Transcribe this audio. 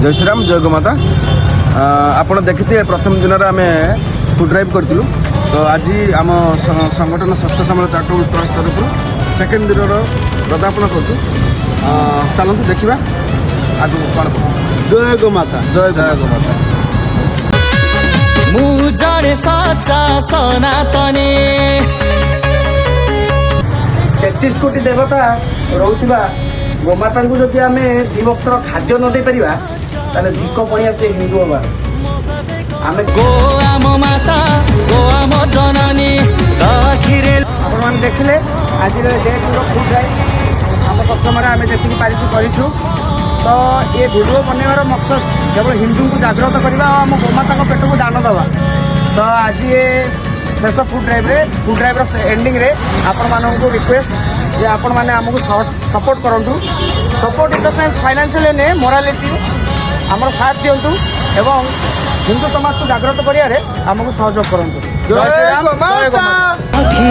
जय श्रीराम जय गोमाता आपण देखिए प्रथम दिन आम फुड ड्राइव करूँ तो आज आम संगठन षष्ठ सामल चैरिटेबल ट्रस्ट तरफ सेकेंड दिन पदार्पण करूँ चलते देखा आज कौन जय गोमाता जय जय गोमाता मुझे सच्चा सनातनी 33 कोटी देवता रोकवा गोमाता को जब आम दिवक्तर खाद्य न दे पारिबा ताले भिक पणिया से हिंदू हवा आम गो आम माता गो आम जननी आपण मैंने देखिले आज डेट फुड ड्राइव आम प्रथम आम जी पारिछु तो ये वीडियो बनवार मकसद केवल हिंदू को जागृत करवा आम गोमाता पेट को दान दवा तो आज ये शेष फुड ड्राइव एंडिंग रे आपण मानू रिक्वेस्ट जे आपण मैंने आमको सपोर्ट करूँ support in the sense financial ने मोरालिटी आमर साथ दिंतु एवं हिंदू समाज को जागृत करिया रे आमको सहयोग करूँ जय श्री राम जय गोमाता।